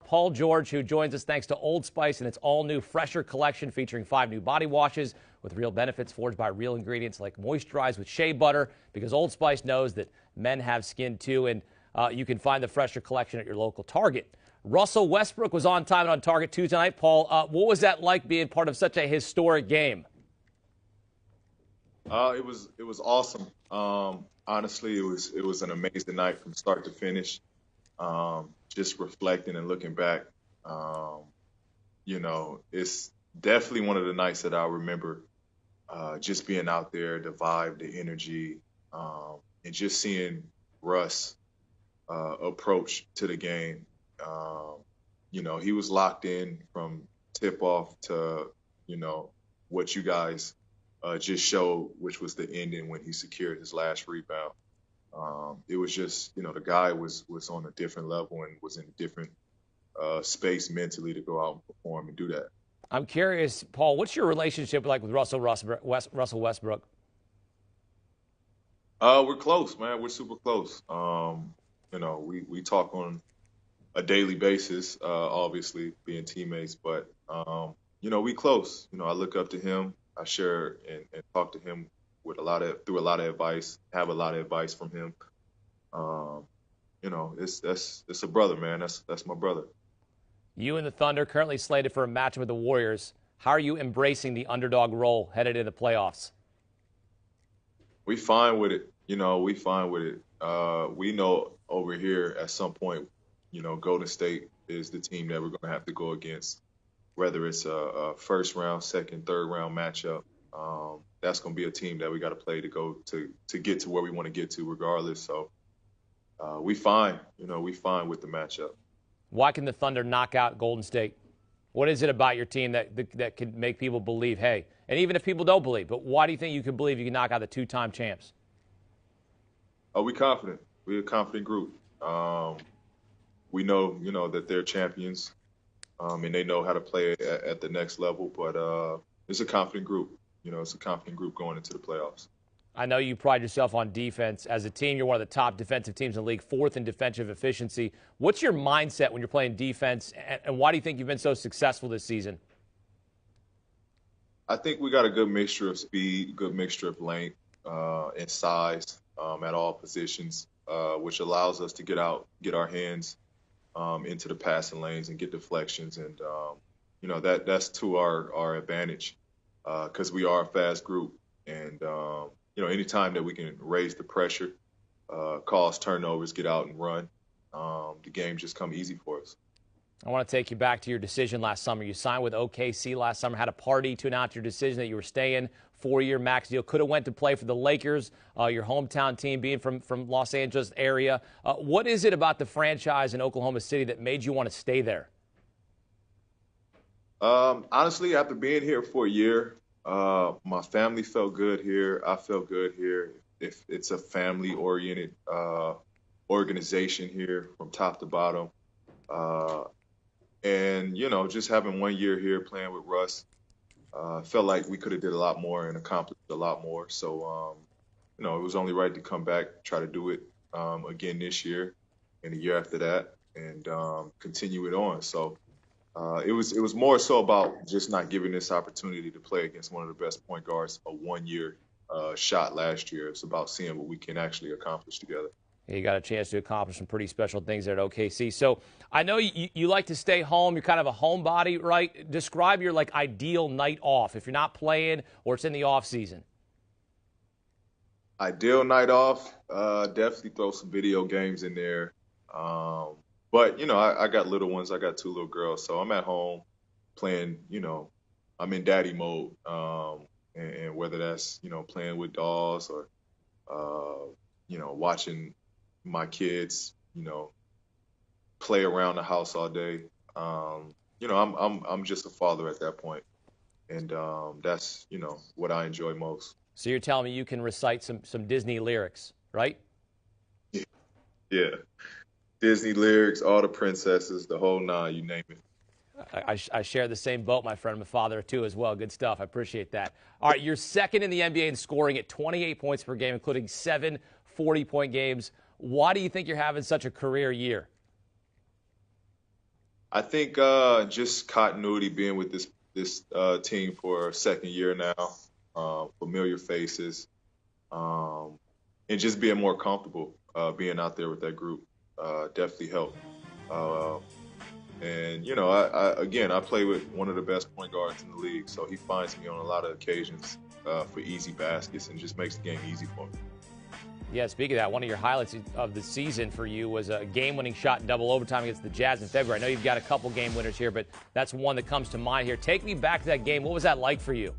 Paul George, who joins us thanks to Old Spice and its all-new Fresher collection featuring 5 new body washes with real benefits forged by real ingredients like moisturize with shea butter, because Old Spice knows that men have skin too, and you can find the Fresher collection at your local Target. Russell Westbrook was on time and on target too tonight. Paul, what was that like being part of such a historic game? It was awesome. Honestly, it was an amazing night from start to finish. Just reflecting and looking back, it's definitely one of the nights that I remember. Just being out there, the vibe, the energy, and just seeing Russ approach to the game. He was locked in from tip off to what you guys just showed, which was the ending when he secured his last rebound. It was just, the guy was on a different level and was in a different space mentally to go out and perform and do that. I'm curious, Paul, what's your relationship like with Russell Westbrook? We're close, man. We're super close. We talk on a daily basis, obviously being teammates, but we close. I look up to him. I share and talk to him with through a lot of advice, have a lot of advice from him. It's a brother, man. That's my brother. You and the Thunder currently slated for a matchup with the Warriors. How are you embracing the underdog role headed into the playoffs? We fine with it. We fine with it. We know over here at some point, Golden State is the team that we're going to have to go against, whether it's a first round, second, third round matchup. That's going to be a team that we got to play to go to get to where we want to get to regardless. So we fine. We fine with the matchup. Why can the Thunder knock out Golden State? What is it about your team that could make people believe, hey, and even if people don't believe, but why do you think you can believe you can knock out the 2-time champs? We confident. We're a confident group. We know, that they're champions, and they know how to play at the next level. But it's a confident group. It's a confident group going into the playoffs. I know you pride yourself on defense. As a team, you're one of the top defensive teams in the league, 4th in defensive efficiency. What's your mindset when you're playing defense, and why do you think you've been so successful this season? I think we got a good mixture of speed, good mixture of length and size at all positions, which allows us to get our hands into the passing lanes and get deflections. And, that's to our advantage because we are a fast group. And, anytime that we can raise the pressure, cause turnovers, get out and run, the game just come easy for us. I want to take you back to your decision last summer. You signed with OKC last summer, had a party to announce your decision that you were staying, 4-year max deal. Could have went to play for the Lakers, your hometown team, being from Los Angeles area. What is it about the franchise in Oklahoma City that made you want to stay there? Honestly, after being here for a year, my family felt good here. I felt good here. If it's a family-oriented organization here from top to bottom. And, just having 1 year here playing with Russ, felt like we could have did a lot more and accomplished a lot more. So, it was only right to come back, try to do it again this year and the year after that, and continue it on. So it was more so about just not giving this opportunity to play against one of the best point guards a 1-year shot last year. It's about seeing what we can actually accomplish together. You got a chance to accomplish some pretty special things there at OKC. So I know you like to stay home. You're kind of a homebody, right? Describe your ideal night off if you're not playing or it's in the off season. Ideal night off, definitely throw some video games in there. But I got little ones. I got 2 little girls, so I'm at home playing. I'm in daddy mode, and whether that's playing with dolls or watching my kids, play around the house all day. I'm just a father at that point, and that's what I enjoy most. So you're telling me you can recite some Disney lyrics, right? Yeah, Disney lyrics, all the princesses, the whole 9, you name it. I share the same boat, my friend. I'm a father too as well. Good stuff. I appreciate that. All right, you're second in the NBA in scoring at 28 points per game, including 7 40-point games. Why do you think you're having such a career year? I think just continuity, being with this team for a second year now, familiar faces, um, and just being more comfortable being out there with that group definitely helped. Uh, and again, I play with one of the best point guards in the league, so he finds me on a lot of occasions for easy baskets and just makes the game easy for me. Yeah, speaking of that, one of your highlights of the season for you was a game-winning shot in double overtime against the Jazz in February. I know you've got a couple game winners here, but that's one that comes to mind here. Take me back to that game. What was that like for you?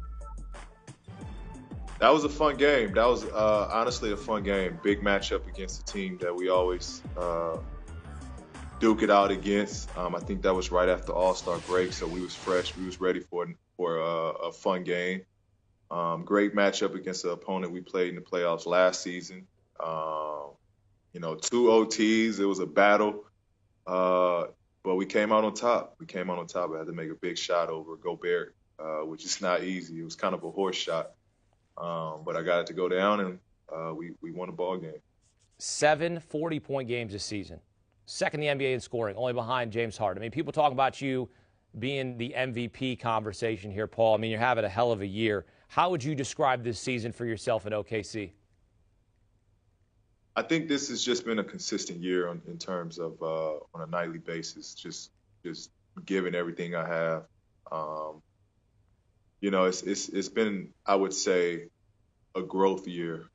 That was a fun game. That was honestly a fun game. Big matchup against a team that we always duke it out against. I think that was right after All-Star break, so we was fresh. We was ready for a fun game. Great matchup against the opponent we played in the playoffs last season. 2 OTs. It was a battle, but we came out on top. I had to make a big shot over Gobert, which is not easy. It was kind of a horse shot, but I got it to go down, and we won the ball game. 7 40-point games this season. Second in the NBA in scoring, only behind James Harden. I mean, people talk about you being the MVP conversation here, Paul. I mean, you're having a hell of a year. How would you describe this season for yourself in OKC? I think this has just been a consistent year in terms of on a nightly basis, just giving everything I have. It's been, I would say, a growth year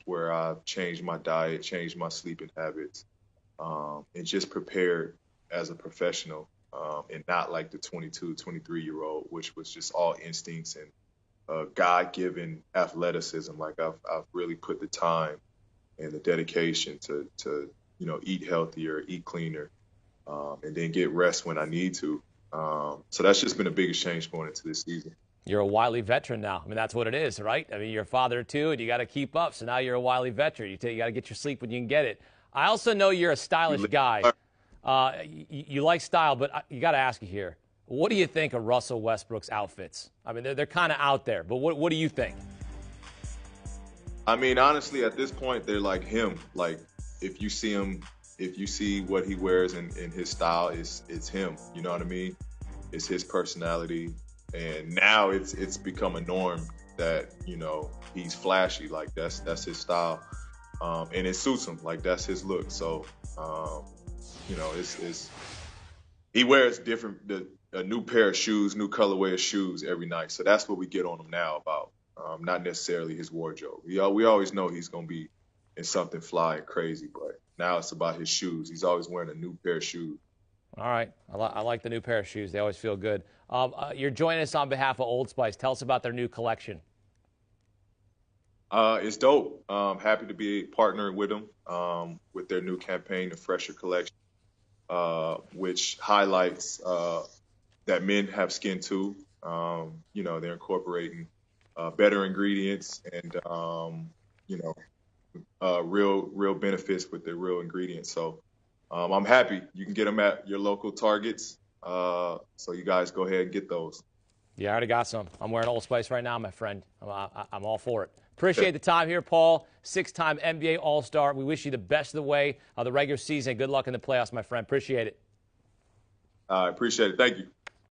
where I've changed my diet, changed my sleeping habits, and just prepared as a professional, and not like the 22, 23-year-old, which was just all instincts and God-given athleticism. Like I've really put the time and the dedication to eat healthier, eat cleaner, and then get rest when I need to. So that's just been the biggest change going into this season. You're a wily veteran now. I mean, that's what it is, right? I mean, you're a father too, and you got to keep up. So now you're a wily veteran. You got to get your sleep when you can get it. I also know you're a stylish guy. You like style, but you got to ask you here. What do you think of Russell Westbrook's outfits? I mean, they're kind of out there, but what do you think? I mean, honestly, at this point, they're like him. Like, if you see what he wears in his style, it's him. You know what I mean? It's his personality. And now it's become a norm that, he's flashy. Like, that's his style. And it suits him. Like, that's his look. So, he wears a new pair of shoes, new colorway of shoes every night. So that's what we get on him now about. Not necessarily his wardrobe. We always know he's going to be in something fly and crazy, but now it's about his shoes. He's always wearing a new pair of shoes. All right. I like the new pair of shoes. They always feel good. You're joining us on behalf of Old Spice. Tell us about their new collection. It's dope. Happy to be partnering with them with their new campaign, the Fresher Collection, which highlights that men have skin too. They're incorporating better ingredients and real benefits with their real ingredients. So I'm happy. You can get them at your local Targets. So you guys go ahead and get those. Yeah, I already got some. I'm wearing Old Spice right now, my friend. I'm all for it. Appreciate the time here, Paul. 6-time NBA All-Star. We wish you the best of the way of the regular season. Good luck in the playoffs, my friend. Appreciate it. I appreciate it. Thank you.